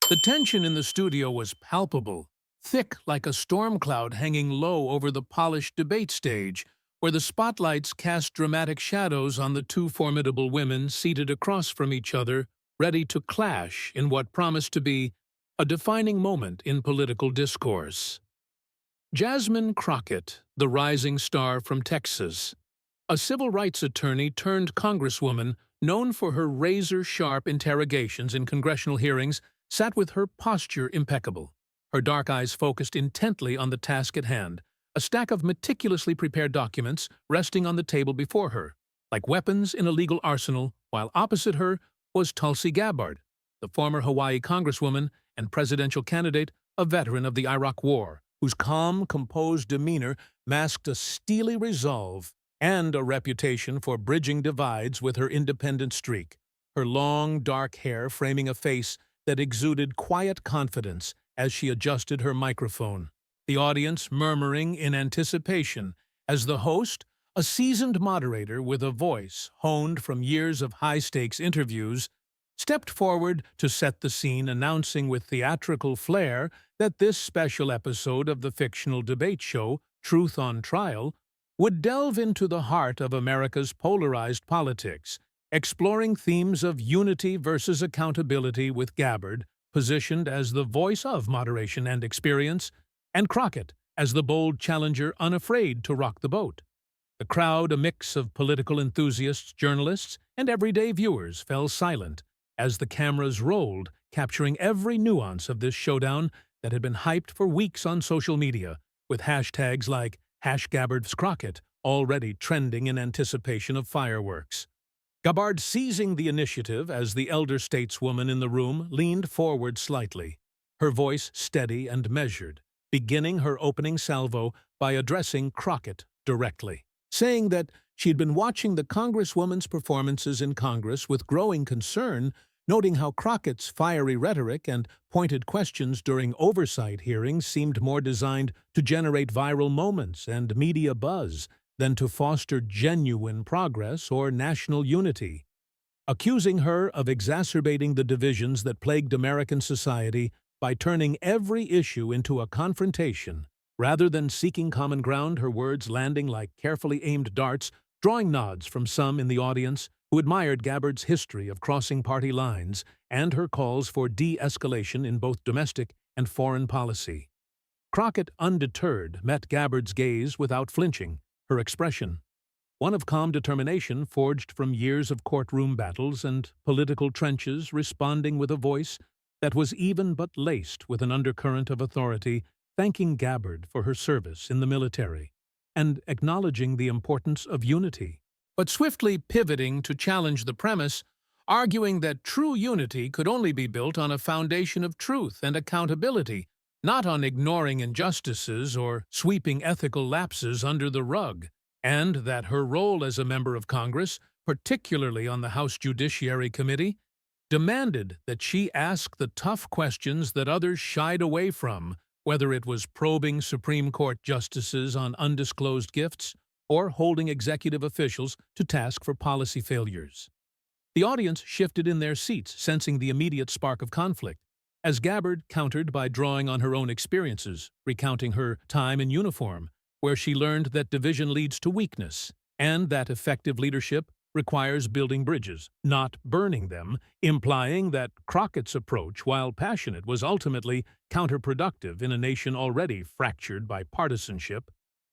The tension in the studio was palpable, thick like a storm cloud hanging low over the polished debate stage, where the spotlights cast dramatic shadows on the two formidable women seated across from each other, ready to clash in what promised to be a defining moment in political discourse. Jasmine Crockett, the rising star from Texas, a civil rights attorney turned congresswoman known for her razor-sharp interrogations in congressional hearings, sat with her posture impeccable, her dark eyes focused intently on the task at hand, a stack of meticulously prepared documents resting on the table before her, like weapons in a legal arsenal, while opposite her was Tulsi Gabbard, the former Hawaii congresswoman and presidential candidate, a veteran of the Iraq War, whose calm, composed demeanor masked a steely resolve and a reputation for bridging divides with her independent streak, her long, dark hair framing a face that exuded quiet confidence as she adjusted her microphone, the audience murmuring in anticipation as the host, a seasoned moderator with a voice honed from years of high-stakes interviews, stepped forward to set the scene, announcing with theatrical flair that this special episode of the fictional debate show, Truth on Trial, would delve into the heart of America's polarized politics, exploring themes of unity versus accountability with Gabbard, positioned as the voice of moderation and experience, and Crockett as the bold challenger unafraid to rock the boat. The crowd, a mix of political enthusiasts, journalists, and everyday viewers, fell silent as the cameras rolled, capturing every nuance of this showdown that had been hyped for weeks on social media, with hashtags like #Gabbard'sCrockett already trending in anticipation of fireworks. Gabbard, seizing the initiative as the elder stateswoman in the room, leaned forward slightly, her voice steady and measured, beginning her opening salvo by addressing Crockett directly, saying that she'd been watching the Congresswoman's performances in Congress with growing concern, noting how Crockett's fiery rhetoric and pointed questions during oversight hearings seemed more designed to generate viral moments and media buzz than to foster genuine progress or national unity, accusing her of exacerbating the divisions that plagued American society by turning every issue into a confrontation. Rather than seeking common ground, her words landing like carefully aimed darts, drawing nods from some in the audience who admired Gabbard's history of crossing party lines and her calls for de-escalation in both domestic and foreign policy. Crockett, undeterred, met Gabbard's gaze without flinching, her expression, one of calm determination forged from years of courtroom battles and political trenches, responding with a voice that was even but laced with an undercurrent of authority, thanking Gabbard for her service in the military and acknowledging the importance of unity, but swiftly pivoting to challenge the premise, arguing that true unity could only be built on a foundation of truth and accountability, not on ignoring injustices or sweeping ethical lapses under the rug, and that her role as a member of Congress, particularly on the House Judiciary Committee, demanded that she ask the tough questions that others shied away from, whether it was probing Supreme Court justices on undisclosed gifts or holding executive officials to task for policy failures. The audience shifted in their seats, sensing the immediate spark of conflict, as Gabbard countered by drawing on her own experiences, recounting her time in uniform, where she learned that division leads to weakness, and that effective leadership requires building bridges, not burning them, implying that Crockett's approach, while passionate, was ultimately counterproductive in a nation already fractured by partisanship,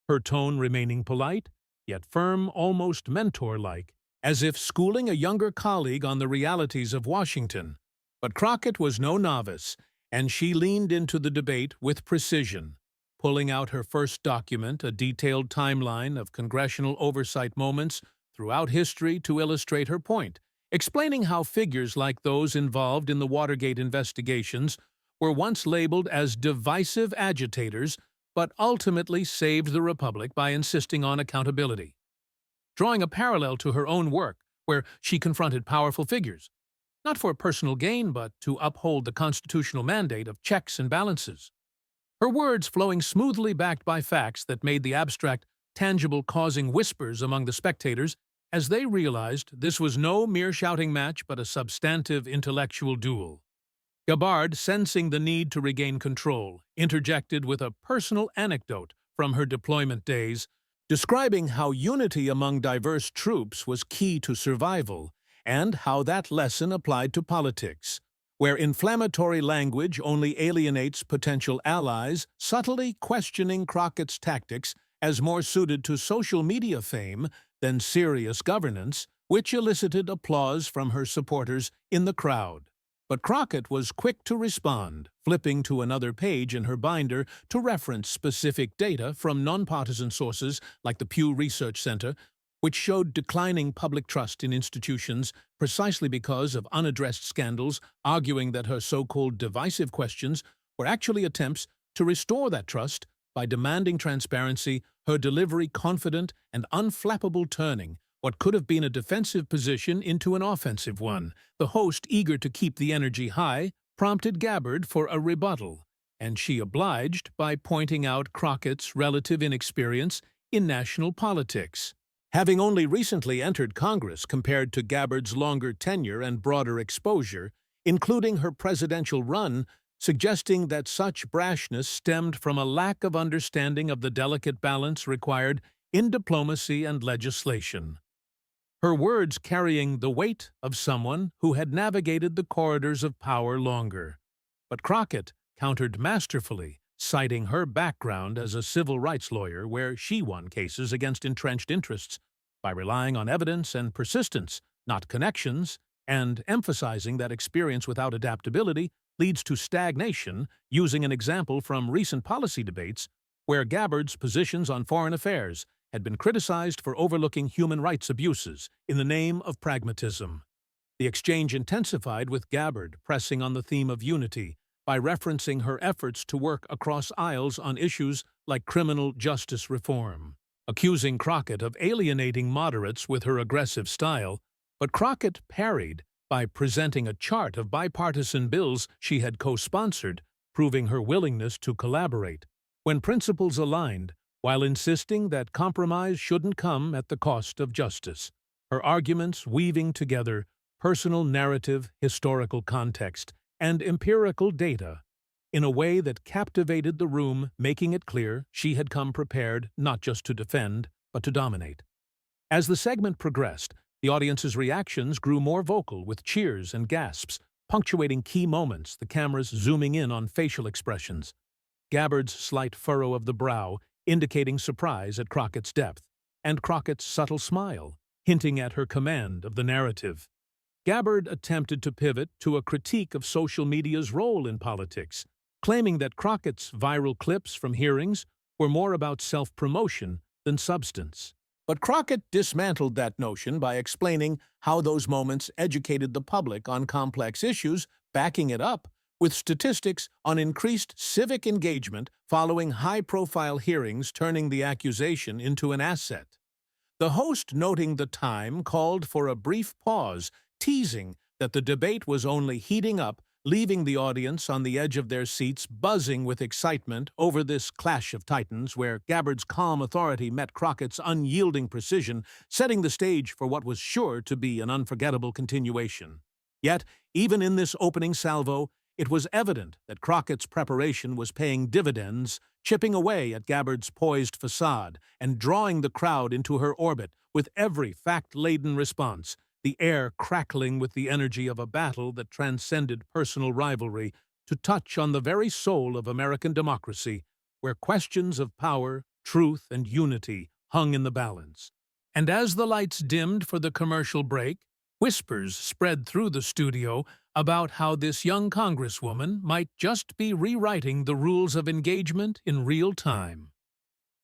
her tone remaining polite, yet firm, almost mentor-like, as if schooling a younger colleague on the realities of Washington. But Crockett was no novice, and she leaned into the debate with precision, pulling out her first document, a detailed timeline of congressional oversight moments throughout history to illustrate her point, explaining how figures like those involved in the Watergate investigations were once labeled as divisive agitators but ultimately saved the Republic by insisting on accountability. Drawing a parallel to her own work, where she confronted powerful figures, not for personal gain but to uphold the constitutional mandate of checks and balances. Her words flowing smoothly backed by facts that made the abstract tangible, causing whispers among the spectators as they realized this was no mere shouting match but a substantive intellectual duel. Gabbard, sensing the need to regain control, interjected with a personal anecdote from her deployment days, describing how unity among diverse troops was key to survival and how that lesson applied to politics, where inflammatory language only alienates potential allies, subtly questioning Crockett's tactics as more suited to social media fame than serious governance, which elicited applause from her supporters in the crowd. But Crockett was quick to respond, flipping to another page in her binder to reference specific data from nonpartisan sources like the Pew Research Center, which showed declining public trust in institutions precisely because of unaddressed scandals, arguing that her so-called divisive questions were actually attempts to restore that trust by demanding transparency, her delivery confident and unflappable, turning what could have been a defensive position into an offensive one. The host, eager to keep the energy high, prompted Gabbard for a rebuttal, and she obliged by pointing out Crockett's relative inexperience in national politics. Having only recently entered Congress compared to Gabbard's longer tenure and broader exposure, including her presidential run, suggesting that such brashness stemmed from a lack of understanding of the delicate balance required in diplomacy and legislation. Her words carrying the weight of someone who had navigated the corridors of power longer. But Crockett countered masterfully, citing her background as a civil rights lawyer where she won cases against entrenched interests by relying on evidence and persistence, not connections, and emphasizing that experience without adaptability leads to stagnation, using an example from recent policy debates where Gabbard's positions on foreign affairs had been criticized for overlooking human rights abuses in the name of pragmatism. The exchange intensified with Gabbard pressing on the theme of unity by referencing her efforts to work across aisles on issues like criminal justice reform, accusing Crockett of alienating moderates with her aggressive style, but Crockett parried by presenting a chart of bipartisan bills she had co-sponsored, proving her willingness to collaborate when principles aligned, while insisting that compromise shouldn't come at the cost of justice. Her arguments weaving together personal narrative, historical context, and empirical data in a way that captivated the room, making it clear she had come prepared not just to defend, but to dominate. As the segment progressed, the audience's reactions grew more vocal with cheers and gasps, punctuating key moments, the cameras zooming in on facial expressions. Gabbard's slight furrow of the brow indicating surprise at Crockett's depth, and Crockett's subtle smile, hinting at her command of the narrative. Gabbard attempted to pivot to a critique of social media's role in politics, claiming that Crockett's viral clips from hearings were more about self-promotion than substance. But Crockett dismantled that notion by explaining how those moments educated the public on complex issues, backing it up with statistics on increased civic engagement following high-profile hearings, turning the accusation into an asset. The host, noting the time, called for a brief pause, teasing that the debate was only heating up, leaving the audience on the edge of their seats buzzing with excitement over this clash of titans where Gabbard's calm authority met Crockett's unyielding precision, setting the stage for what was sure to be an unforgettable continuation. Yet, even in this opening salvo, it was evident that Crockett's preparation was paying dividends, chipping away at Gabbard's poised facade and drawing the crowd into her orbit with every fact-laden response, the air crackling with the energy of a battle that transcended personal rivalry to touch on the very soul of American democracy, where questions of power, truth, and unity hung in the balance. And as the lights dimmed for the commercial break, whispers spread through the studio about how this young congresswoman might just be rewriting the rules of engagement in real time.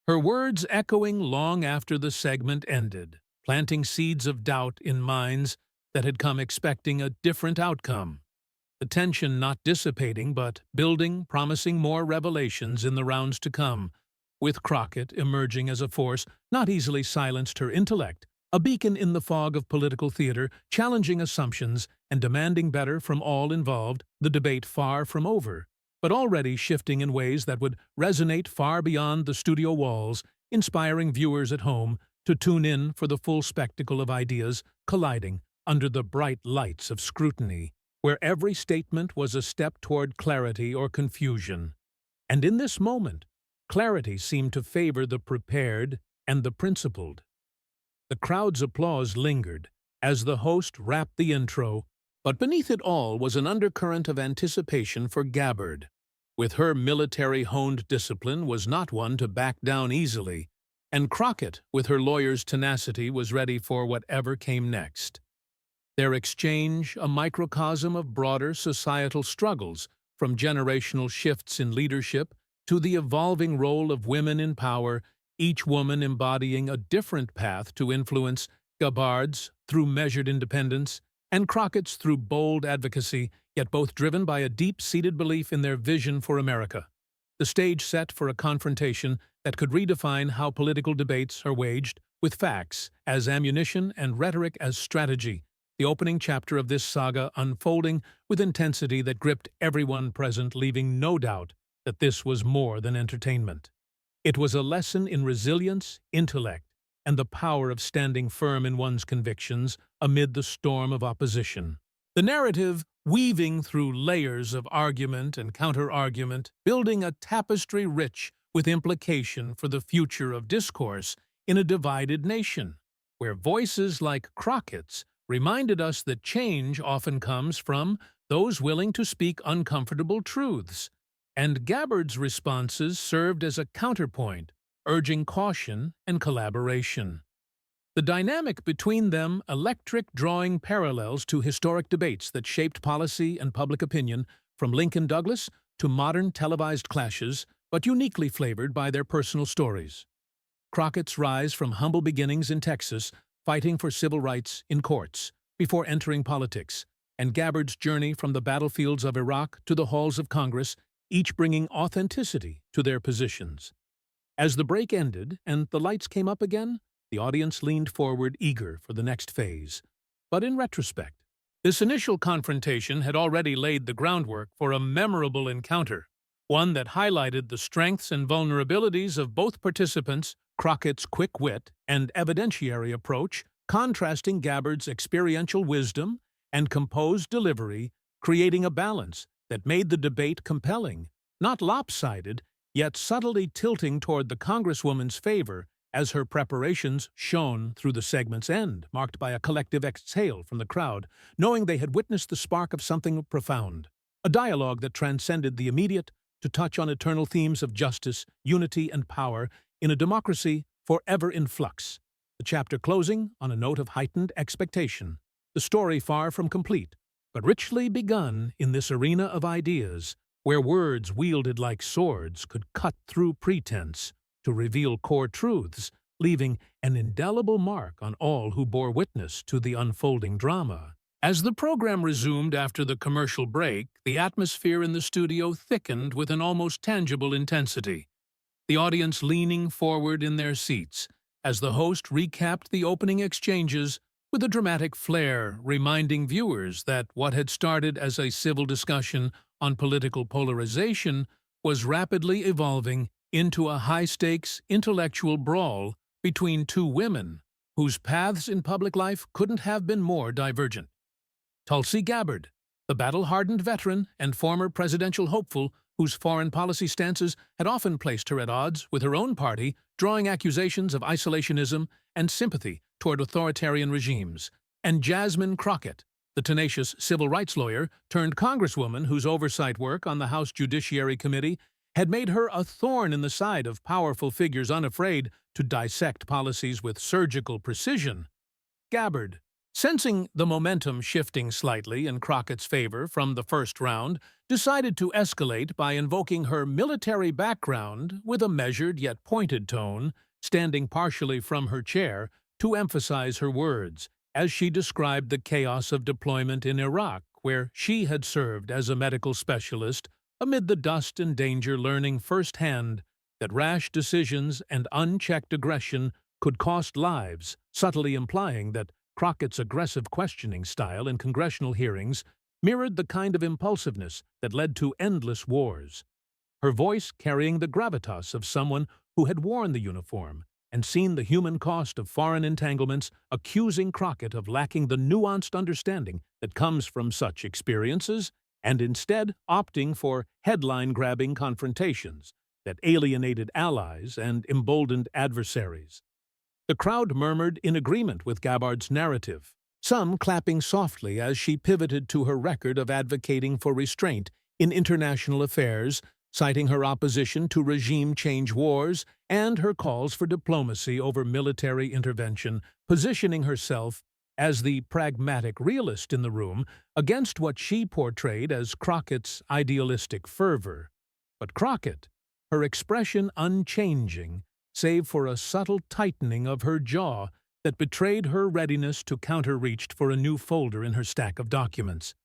Her words echoing long after the segment ended, planting seeds of doubt in minds that had come expecting a different outcome. The tension not dissipating but building, promising more revelations in the rounds to come, with Crockett emerging as a force not easily silenced her intellect, a beacon in the fog of political theater, challenging assumptions and demanding better from all involved, the debate far from over, but already shifting in ways that would resonate far beyond the studio walls, inspiring viewers at home to tune in for the full spectacle of ideas colliding under the bright lights of scrutiny. where every statement was a step toward clarity or confusion. And in this moment, clarity seemed to favor the prepared and the principled. The crowd's applause lingered as the host rapped the intro, but beneath it all was an undercurrent of anticipation for Gabbard. With her military-honed discipline was not one to back down easily, and Crockett, with her lawyer's tenacity, was ready for whatever came next. Their exchange, a microcosm of broader societal struggles, from generational shifts in leadership to the evolving role of women in power, each woman embodying a different path to influence, Gabbard's through measured independence, and Crockett's through bold advocacy, yet both driven by a deep-seated belief in their vision for America. The stage set for a confrontation that could redefine how political debates are waged, with facts as ammunition and rhetoric as strategy, the opening chapter of this saga unfolding with intensity that gripped everyone present, leaving no doubt that this was more than entertainment. It was a lesson in resilience, intellect, and the power of standing firm in one's convictions amid the storm of opposition. The narrative, weaving through layers of argument and counter-argument, building a tapestry rich with implication for the future of discourse in a divided nation, where voices like Crockett's reminded us that change often comes from those willing to speak uncomfortable truths, and Gabbard's responses served as a counterpoint, urging caution and collaboration. The dynamic between them electric, drawing parallels to historic debates that shaped policy and public opinion, from Lincoln-Douglas to modern televised clashes, but uniquely flavored by their personal stories. Crockett's rise from humble beginnings in Texas, fighting for civil rights in courts, before entering politics, and Gabbard's journey from the battlefields of Iraq to the halls of Congress, each bringing authenticity to their positions. As the break ended and the lights came up again, the audience leaned forward eager for the next phase. But in retrospect, this initial confrontation had already laid the groundwork for a memorable encounter, one that highlighted the strengths and vulnerabilities of both participants, Crockett's quick wit and evidentiary approach, contrasting Gabbard's experiential wisdom and composed delivery, creating a balance that made the debate compelling, not lopsided, yet subtly tilting toward the Congresswoman's favor as her preparations shone through the segment's end, marked by a collective exhale from the crowd, knowing they had witnessed the spark of something profound, a dialogue that transcended the immediate to touch on eternal themes of justice, unity, and power in a democracy forever in flux. The chapter closing on a note of heightened expectation, the story far from complete, but richly begun in this arena of ideas, where words wielded like swords could cut through pretense to reveal core truths, leaving an indelible mark on all who bore witness to the unfolding drama. As the program resumed after the commercial break, the atmosphere in the studio thickened with an almost tangible intensity, the audience leaning forward in their seats as the host recapped the opening exchanges with a dramatic flair, reminding viewers that what had started as a civil discussion on political polarization was rapidly evolving into a high-stakes intellectual brawl between two women whose paths in public life couldn't have been more divergent. Tulsi Gabbard, the battle-hardened veteran and former presidential hopeful whose foreign policy stances had often placed her at odds with her own party, drawing accusations of isolationism and sympathy toward authoritarian regimes, and Jasmine Crockett, the tenacious civil rights lawyer turned congresswoman whose oversight work on the House Judiciary Committee had made her a thorn in the side of powerful figures unafraid to dissect policies with surgical precision. Gabbard, sensing the momentum shifting slightly in Crockett's favor from the first round, decided to escalate by invoking her military background with a measured yet pointed tone, standing partially from her chair to emphasize her words, as she described the chaos of deployment in Iraq, where she had served as a medical specialist amid the dust and danger, learning firsthand that rash decisions and unchecked aggression could cost lives, subtly implying that Crockett's aggressive questioning style in congressional hearings mirrored the kind of impulsiveness that led to endless wars. Her voice carrying the gravitas of someone who had worn the uniform, and seen the human cost of foreign entanglements, accusing Crockett of lacking the nuanced understanding that comes from such experiences, and instead opting for headline-grabbing confrontations that alienated allies and emboldened adversaries. The crowd murmured in agreement with Gabbard's narrative, some clapping softly as she pivoted to her record of advocating for restraint in international affairs, citing her opposition to regime change wars and her calls for diplomacy over military intervention, positioning herself as the pragmatic realist in the room against what she portrayed as Crockett's idealistic fervor. But Crockett, her expression unchanging, save for a subtle tightening of her jaw that betrayed her readiness to counter-reach for a new folder in her stack of documents.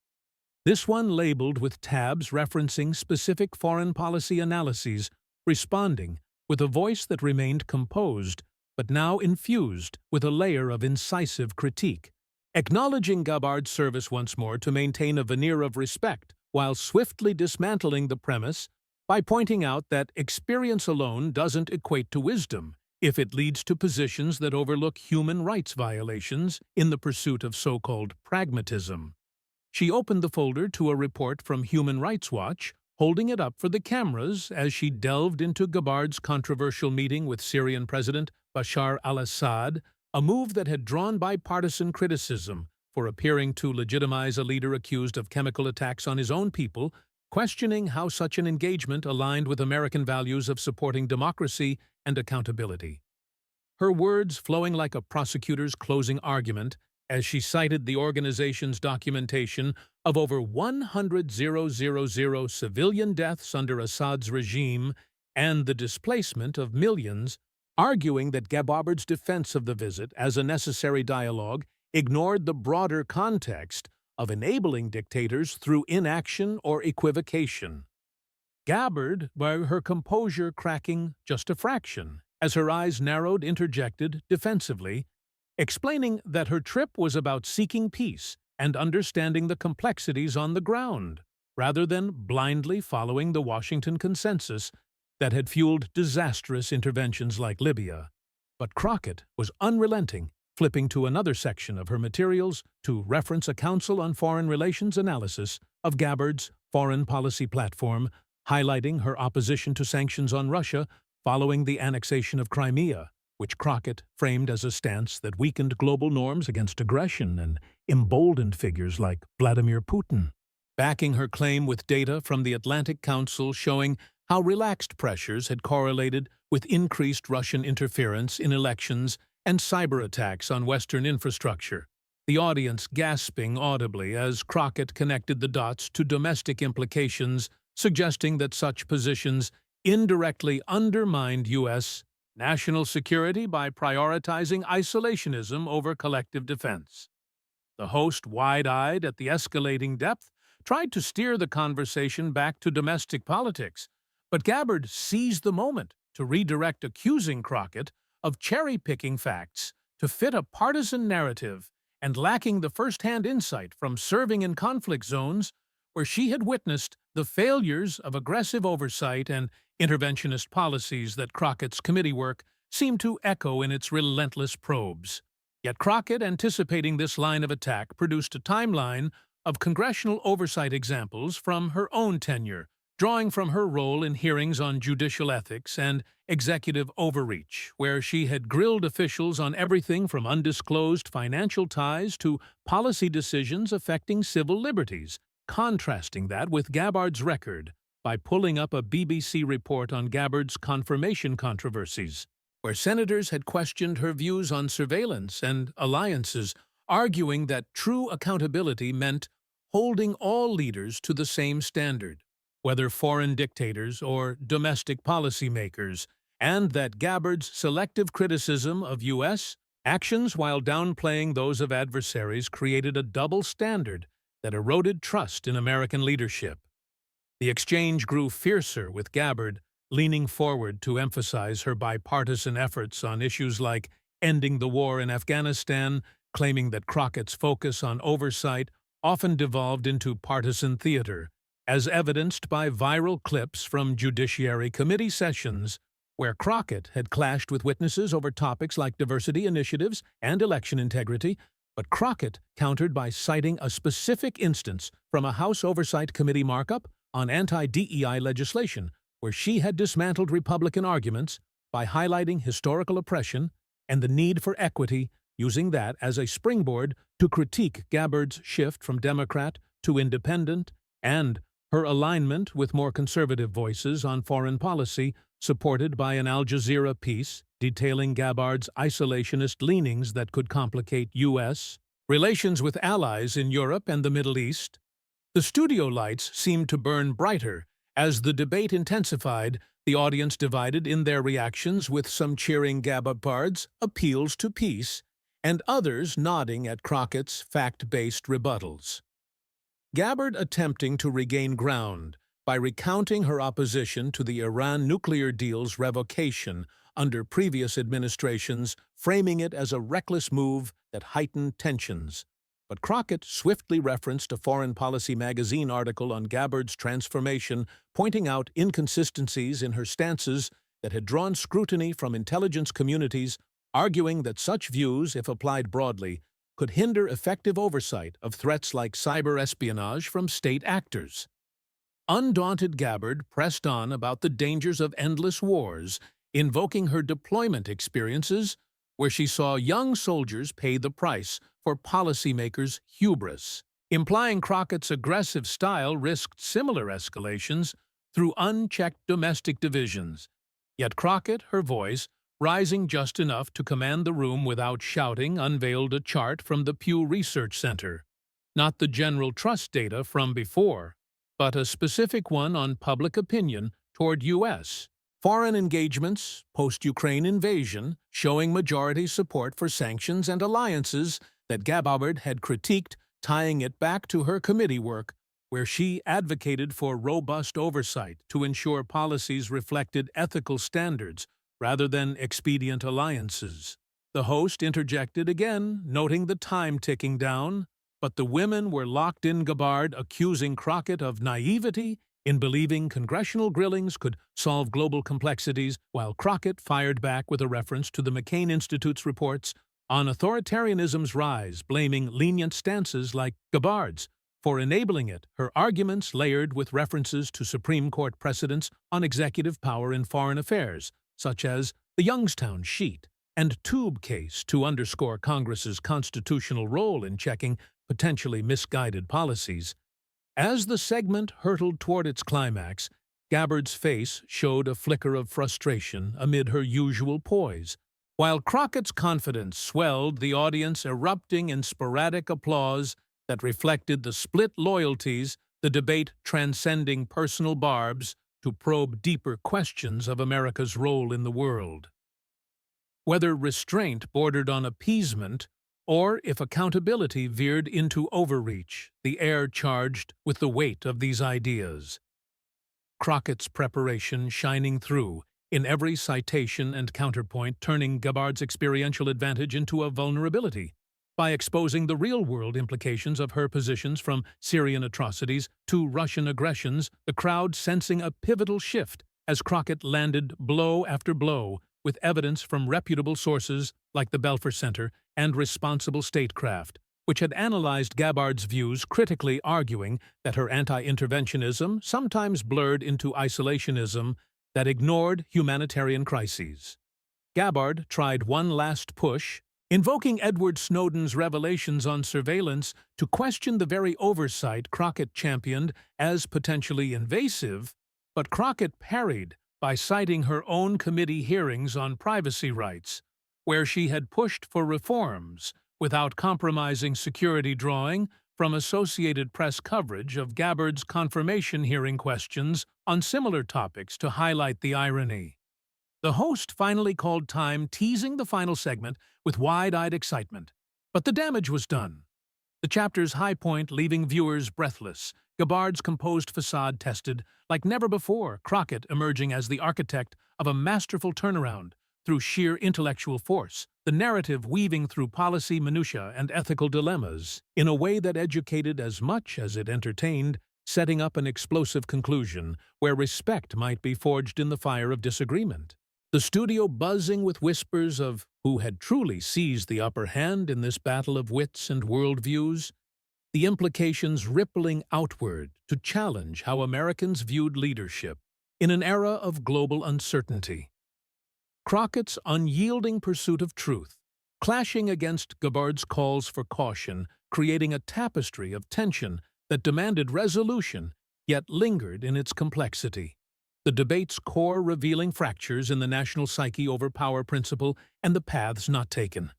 This one labeled with tabs referencing specific foreign policy analyses, responding with a voice that remained composed, but now infused with a layer of incisive critique, acknowledging Gabbard's service once more to maintain a veneer of respect while swiftly dismantling the premise by pointing out that experience alone doesn't equate to wisdom if it leads to positions that overlook human rights violations in the pursuit of so-called pragmatism. She opened the folder to a report from Human Rights Watch, holding it up for the cameras as she delved into Gabbard's controversial meeting with Syrian President Bashar al-Assad, a move that had drawn bipartisan criticism for appearing to legitimize a leader accused of chemical attacks on his own people, questioning how such an engagement aligned with American values of supporting democracy and accountability. Her words flowing like a prosecutor's closing argument as she cited the organization's documentation of over 100,000 civilian deaths under Assad's regime and the displacement of millions, arguing that Gabbard's defense of the visit as a necessary dialogue ignored the broader context of enabling dictators through inaction or equivocation. Gabbard, by her composure cracking just a fraction, as her eyes narrowed, interjected defensively, explaining that her trip was about seeking peace and understanding the complexities on the ground, rather than blindly following the Washington consensus that had fueled disastrous interventions like Libya. But Crockett was unrelenting, flipping to another section of her materials to reference a Council on Foreign Relations analysis of Gabbard's foreign policy platform, highlighting her opposition to sanctions on Russia following the annexation of Crimea, which Crockett framed as a stance that weakened global norms against aggression and emboldened figures like Vladimir Putin, backing her claim with data from the Atlantic Council showing how relaxed pressures had correlated with increased Russian interference in elections and cyber attacks on Western infrastructure, the audience gasping audibly as Crockett connected the dots to domestic implications, suggesting that such positions indirectly undermined U.S. national security by prioritizing isolationism over collective defense. The host, wide-eyed at the escalating depth, tried to steer the conversation back to domestic politics, but Gabbard seized the moment to redirect, accusing Crockett of cherry-picking facts to fit a partisan narrative and lacking the first-hand insight from serving in conflict zones where she had witnessed the failures of aggressive oversight and interventionist policies that Crockett's committee work seemed to echo in its relentless probes. Yet Crockett, anticipating this line of attack, produced a timeline of congressional oversight examples from her own tenure, drawing from her role in hearings on judicial ethics and executive overreach, where she had grilled officials on everything from undisclosed financial ties to policy decisions affecting civil liberties, contrasting that with Gabbard's record by pulling up a BBC report on Gabbard's confirmation controversies, where senators had questioned her views on surveillance and alliances, arguing that true accountability meant holding all leaders to the same standard, whether foreign dictators or domestic policymakers, and that Gabbard's selective criticism of U.S. actions while downplaying those of adversaries created a double standard that eroded trust in American leadership. The exchange grew fiercer, with Gabbard leaning forward to emphasize her bipartisan efforts on issues like ending the war in Afghanistan, claiming that Crockett's focus on oversight often devolved into partisan theater, as evidenced by viral clips from Judiciary Committee sessions where Crockett had clashed with witnesses over topics like diversity initiatives and election integrity, but Crockett countered by citing a specific instance from a House Oversight Committee markup on anti-DEI legislation, where she had dismantled Republican arguments by highlighting historical oppression and the need for equity, using that as a springboard to critique Gabbard's shift from Democrat to independent and her alignment with more conservative voices on foreign policy, supported by an Al Jazeera piece detailing Gabbard's isolationist leanings that could complicate U.S. relations with allies in Europe and the Middle East. The studio lights seemed to burn brighter. As the debate intensified, the audience divided in their reactions, with some cheering Gabbard's appeals to peace and others nodding at Crockett's fact-based rebuttals. Gabbard attempting to regain ground by recounting her opposition to the Iran nuclear deal's revocation under previous administrations, framing it as a reckless move that heightened tensions. But Crockett swiftly referenced a Foreign Policy magazine article on Gabbard's transformation, pointing out inconsistencies in her stances that had drawn scrutiny from intelligence communities, arguing that such views, if applied broadly, could hinder effective oversight of threats like cyber espionage from state actors. Undaunted Gabbard pressed on about the dangers of endless wars, invoking her deployment experiences, where she saw young soldiers pay the price for policymakers' hubris, implying Crockett's aggressive style risked similar escalations through unchecked domestic divisions. Yet Crockett, her voice, rising just enough to command the room without shouting, unveiled a chart from the Pew Research Center. Not the general trust data from before, but a specific one on public opinion toward U.S. foreign engagements post-Ukraine invasion, showing majority support for sanctions and alliances that Gabbard had critiqued, tying it back to her committee work, where she advocated for robust oversight to ensure policies reflected ethical standards rather than expedient alliances. The host interjected again, noting the time ticking down, but the women were locked in Gabbard, accusing Crockett of naivety in believing congressional grillings could solve global complexities, while Crockett fired back with a reference to the McCain Institute's reports on authoritarianism's rise, blaming lenient stances like Gabbard's for enabling it, her arguments layered with references to Supreme Court precedents on executive power in foreign affairs, such as the Youngstown Sheet and Tube case, to underscore Congress's constitutional role in checking potentially misguided policies. As the segment hurtled toward its climax, Gabbard's face showed a flicker of frustration amid her usual poise, while Crockett's confidence swelled, the audience erupting in sporadic applause that reflected the split loyalties, the debate transcending personal barbs to probe deeper questions of America's role in the world. Whether restraint bordered on appeasement, or if accountability veered into overreach, the air charged with the weight of these ideas. Crockett's preparation shining through in every citation and counterpoint, turning Gabbard's experiential advantage into a vulnerability. By exposing the real-world implications of her positions from Syrian atrocities to Russian aggressions, the crowd sensing a pivotal shift as Crockett landed blow after blow with evidence from reputable sources like the Belfer Center and Responsible Statecraft, which had analyzed Gabbard's views critically, arguing that her anti-interventionism sometimes blurred into isolationism that ignored humanitarian crises. Gabbard tried one last push, invoking Edward Snowden's revelations on surveillance to question the very oversight Crockett championed as potentially invasive, but Crockett parried by citing her own committee hearings on privacy rights, where she had pushed for reforms without compromising security, drawing from Associated Press coverage of Gabbard's confirmation hearing questions on similar topics to highlight the irony. The host finally called time, teasing the final segment with wide-eyed excitement. But the damage was done. The chapter's high point leaving viewers breathless, Gabbard's composed facade tested like never before, Crockett emerging as the architect of a masterful turnaround through sheer intellectual force, the narrative weaving through policy minutiae and ethical dilemmas in a way that educated as much as it entertained, setting up an explosive conclusion where respect might be forged in the fire of disagreement. The studio buzzing with whispers of who had truly seized the upper hand in this battle of wits and worldviews, the implications rippling outward to challenge how Americans viewed leadership in an era of global uncertainty. Crockett's unyielding pursuit of truth, clashing against Gabbard's calls for caution, creating a tapestry of tension that demanded resolution, yet lingered in its complexity. The debate's core revealing fractures in the national psyche over power principle and the paths not taken.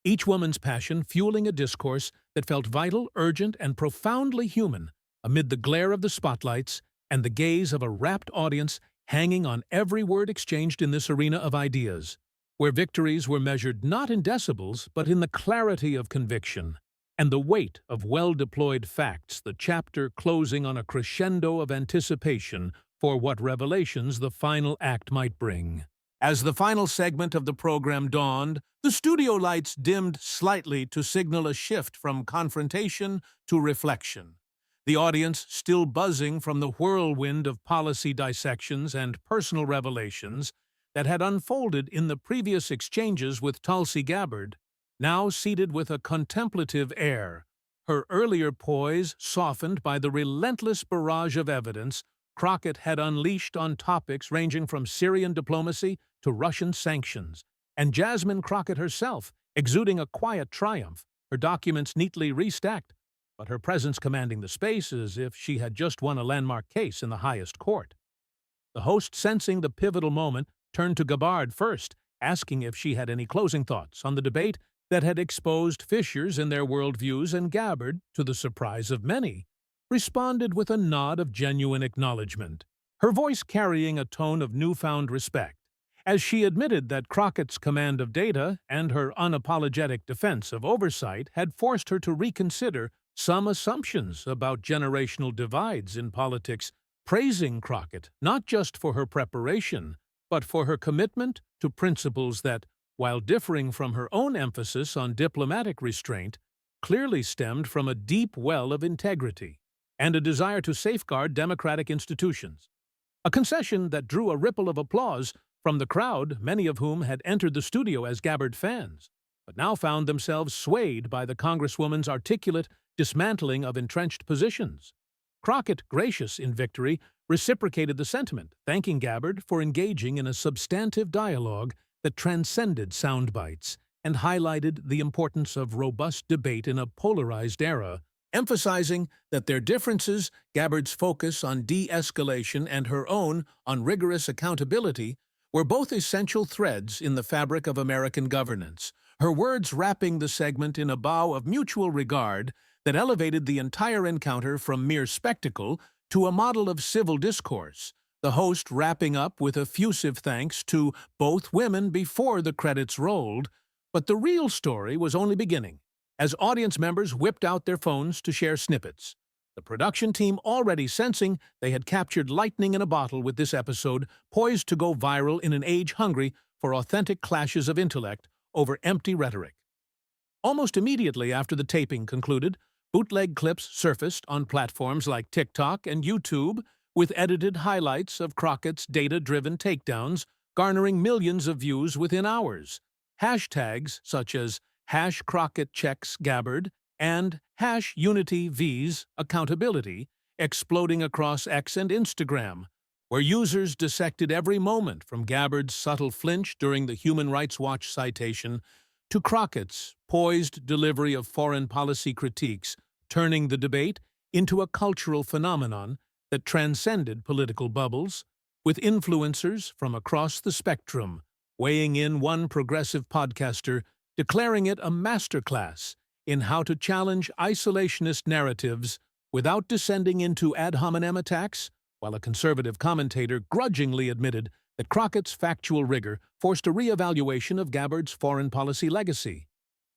Each woman's passion fueling a discourse that felt vital, urgent, and profoundly human amid the glare of the spotlights and the gaze of a rapt audience hanging on every word exchanged in this arena of ideas, where victories were measured not in decibels but in the clarity of conviction and the weight of well-deployed facts, the chapter closing on a crescendo of anticipation for what revelations the final act might bring. As the final segment of the program dawned, the studio lights dimmed slightly to signal a shift from confrontation to reflection. The audience, still buzzing from the whirlwind of policy dissections and personal revelations that had unfolded in the previous exchanges with Tulsi Gabbard, now seated with a contemplative air, her earlier poise softened by the relentless barrage of evidence Crockett had unleashed on topics ranging from Syrian diplomacy to Russian sanctions, and Jasmine Crockett herself exuding a quiet triumph, her documents neatly restacked, but her presence commanding the space as if she had just won a landmark case in the highest court. The host, sensing the pivotal moment, turned to Gabbard first, asking if she had any closing thoughts on the debate that had exposed fissures in their worldviews, and Gabbard, to the surprise of many, responded with a nod of genuine acknowledgement, her voice carrying a tone of newfound respect, as she admitted that Crockett's command of data and her unapologetic defense of oversight had forced her to reconsider some assumptions about generational divides in politics, praising Crockett not just for her preparation, but for her commitment to principles that, while differing from her own emphasis on diplomatic restraint, clearly stemmed from a deep well of integrity and a desire to safeguard democratic institutions. A concession that drew a ripple of applause from the crowd, many of whom had entered the studio as Gabbard fans, but now found themselves swayed by the Congresswoman's articulate dismantling of entrenched positions. Crockett, gracious in victory, reciprocated the sentiment, thanking Gabbard for engaging in a substantive dialogue that transcended sound bites and highlighted the importance of robust debate in a polarized era, emphasizing that their differences, Gabbard's focus on de-escalation and her own on rigorous accountability, were both essential threads in the fabric of American governance, her words wrapping the segment in a bow of mutual regard that elevated the entire encounter from mere spectacle to a model of civil discourse, the host wrapping up with effusive thanks to both women before the credits rolled. But the real story was only beginning, as audience members whipped out their phones to share snippets. The production team already sensing they had captured lightning in a bottle with this episode, poised to go viral in an age hungry for authentic clashes of intellect over empty rhetoric. Almost immediately after the taping concluded, bootleg clips surfaced on platforms like TikTok and YouTube, with edited highlights of Crockett's data-driven takedowns garnering millions of views within hours. Hashtags such as #CrockettChecksGabbard and #UnityV's accountability exploding across X and Instagram, where users dissected every moment from Gabbard's subtle flinch during the Human Rights Watch citation to Crockett's poised delivery of foreign policy critiques, turning the debate into a cultural phenomenon that transcended political bubbles, with influencers from across the spectrum weighing in, one progressive podcaster declaring it a masterclass in how to challenge isolationist narratives without descending into ad hominem attacks, while a conservative commentator grudgingly admitted that Crockett's factual rigor forced a re-evaluation of Gabbard's foreign policy legacy.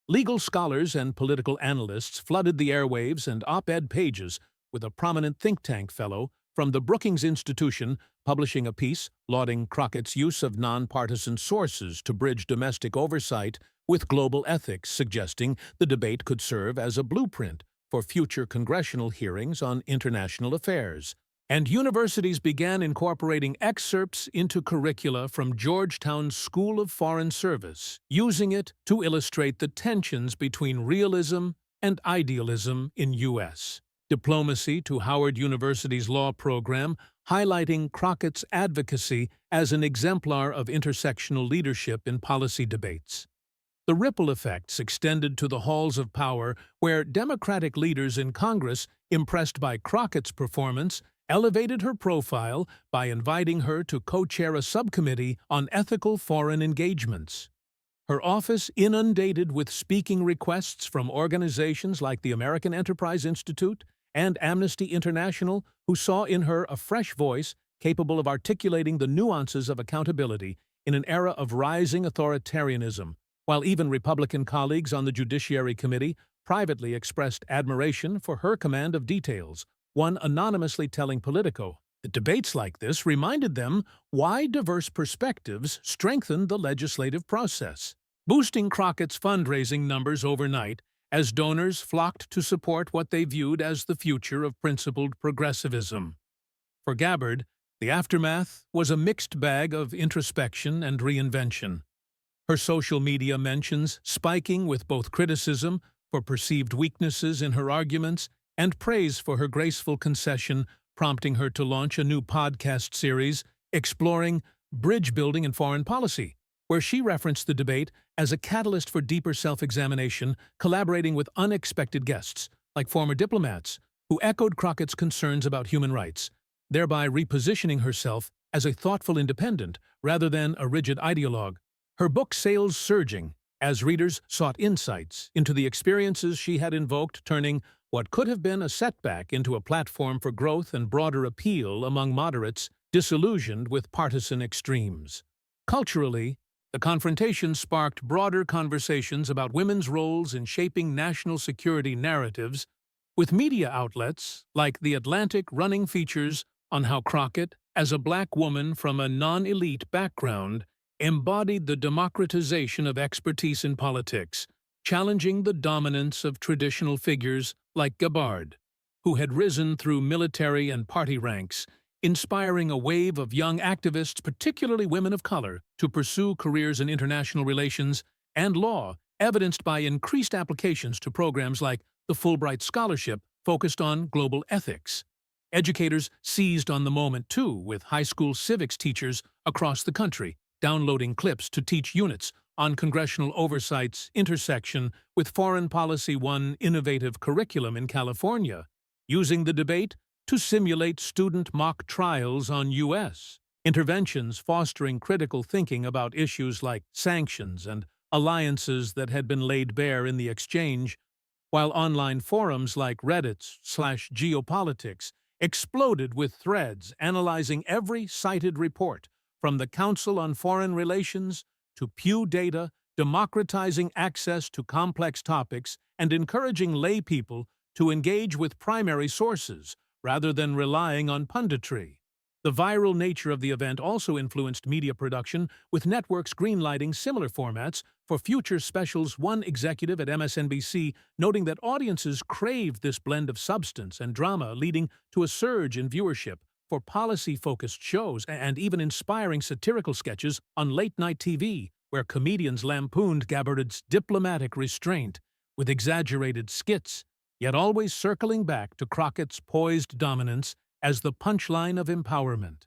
Legal scholars and political analysts flooded the airwaves and op-ed pages, with a prominent think tank fellow from the Brookings Institution publishing a piece lauding Crockett's use of nonpartisan sources to bridge domestic oversight with global ethics, suggesting the debate could serve as a blueprint for future congressional hearings on international affairs. and universities began incorporating excerpts into curricula from Georgetown's School of Foreign Service, using it to illustrate the tensions between realism and idealism in U.S. diplomacy to Howard University's law program, highlighting Crockett's advocacy as an exemplar of intersectional leadership in policy debates. The ripple effects extended to the halls of power, where Democratic leaders in Congress, impressed by Crockett's performance, elevated her profile by inviting her to co-chair a subcommittee on ethical foreign engagements. Her office inundated with speaking requests from organizations like the American Enterprise Institute and Amnesty International, who saw in her a fresh voice capable of articulating the nuances of accountability in an era of rising authoritarianism, while even Republican colleagues on the Judiciary Committee privately expressed admiration for her command of details, one anonymously telling Politico that debates like this reminded them why diverse perspectives strengthen the legislative process, boosting Crockett's fundraising numbers overnight as donors flocked to support what they viewed as the future of principled progressivism. For Gabbard, the aftermath was a mixed bag of introspection and reinvention. Her social media mentions spiking with both criticism for perceived weaknesses in her arguments and praise for her graceful concession, prompting her to launch a new podcast series exploring bridge building in foreign policy, where she referenced the debate as a catalyst for deeper self-examination, collaborating with unexpected guests, like former diplomats, who echoed Crockett's concerns about human rights, thereby repositioning herself as a thoughtful independent rather than a rigid ideologue. Her book sales surging as readers sought insights into the experiences she had invoked, turning what could have been a setback into a platform for growth and broader appeal among moderates disillusioned with partisan extremes. Culturally, the confrontation sparked broader conversations about women's roles in shaping national security narratives, with media outlets like The Atlantic running features on how Crockett, as a black woman from a non-elite background, embodied the democratization of expertise in politics, challenging the dominance of traditional figures like Gabbard, who had risen through military and party ranks, inspiring a wave of young activists, particularly women of color, to pursue careers in international relations and law, evidenced by increased applications to programs like the Fulbright Scholarship focused on global ethics. Educators seized on the moment, too, with high school civics teachers across the country downloading clips to teach units on congressional oversights intersection with Foreign Policy One innovative curriculum in California, using the debate to simulate student mock trials on U.S. interventions, fostering critical thinking about issues like sanctions and alliances that had been laid bare in the exchange, while online forums like Reddit's/Geopolitics exploded with threads analyzing every cited report, from the Council on Foreign Relations to Pew data, democratizing access to complex topics and encouraging lay people to engage with primary sources rather than relying on punditry. The viral nature of the event also influenced media production, with networks greenlighting similar formats for future specials. One executive at MSNBC noting that audiences craved this blend of substance and drama, leading to a surge in viewership for policy-focused shows and even inspiring satirical sketches on late-night TV, where comedians lampooned Gabbard's diplomatic restraint with exaggerated skits, yet always circling back to Crockett's poised dominance as the punchline of empowerment.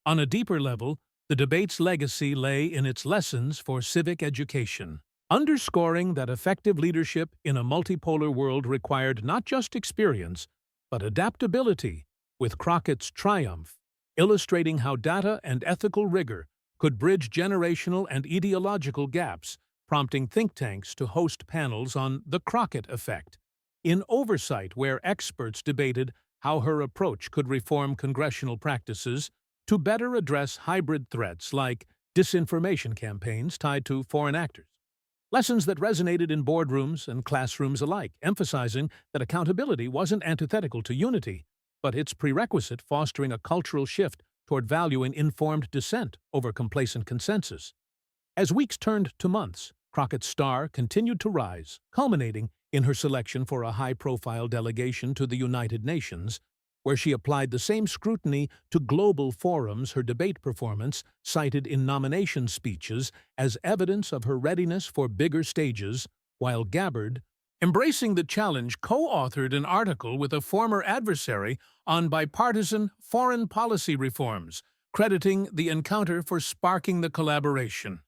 On a deeper level, the debate's legacy lay in its lessons for civic education, underscoring that effective leadership in a multipolar world required not just experience, but adaptability, with Crockett's triumph illustrating how data and ethical rigor could bridge generational and ideological gaps, prompting think tanks to host panels on the Crockett effect, in oversight where experts debated how her approach could reform congressional practices to better address hybrid threats like disinformation campaigns tied to foreign actors. Lessons that resonated in boardrooms and classrooms alike, emphasizing that accountability wasn't antithetical to unity, but its prerequisite, fostering a cultural shift toward valuing informed dissent over complacent consensus. As weeks turned to months, Crockett's star continued to rise, culminating in her selection for a high-profile delegation to the United Nations, where she applied the same scrutiny to global forums her debate performance cited in nomination speeches as evidence of her readiness for bigger stages, while Gabbard, embracing the challenge, co-authored an article with a former adversary on bipartisan foreign policy reforms, crediting the encounter for sparking the collaboration.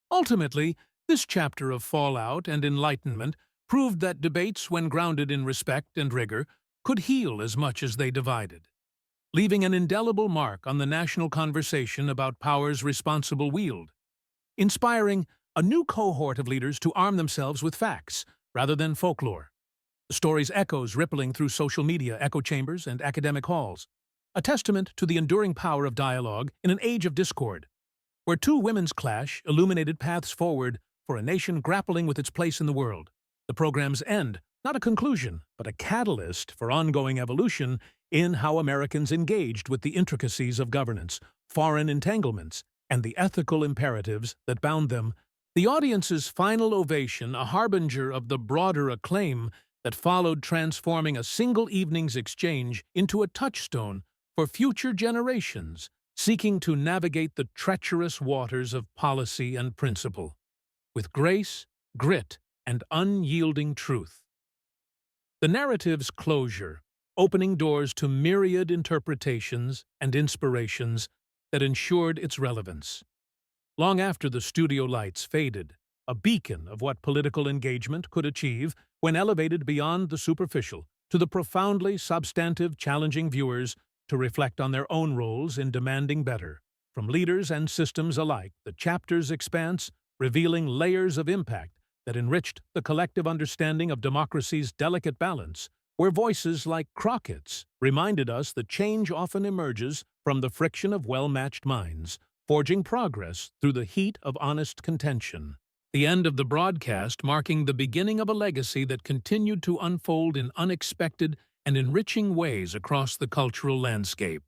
Ultimately, this chapter of fallout and enlightenment proved that debates, when grounded in respect and rigor, could heal as much as they divided, leaving an indelible mark on the national conversation about power's responsible wield, inspiring a new cohort of leaders to arm themselves with facts rather than folklore. The story's echoes rippling through social media, echo chambers, and academic halls, a testament to the enduring power of dialogue in an age of discord, where two women's clash illuminated paths forward for a nation grappling with its place in the world. The program's end, not a conclusion, but a catalyst for ongoing evolution in how Americans engaged with the intricacies of governance, foreign entanglements, and the ethical imperatives that bound them. The audience's final ovation, a harbinger of the broader acclaim that followed, transforming a single evening's exchange into a touchstone for future generations seeking to navigate the treacherous waters of policy and principle with grace, grit, and unyielding truth. The narrative's closure, opening doors to myriad interpretations and inspirations that ensured its relevance. Long after the studio lights faded, a beacon of what political engagement could achieve when elevated beyond the superficial to the profoundly substantive, challenging viewers to reflect on their own roles in demanding better. From leaders and systems alike, the chapter's expanse revealing layers of impact that enriched the collective understanding of democracy's delicate balance, where voices like Crockett's reminded us that change often emerges from the friction of well-matched minds, forging progress through the heat of honest contention. The end of the broadcast marking the beginning of a legacy that continued to unfold in unexpected and enriching ways across the cultural landscape.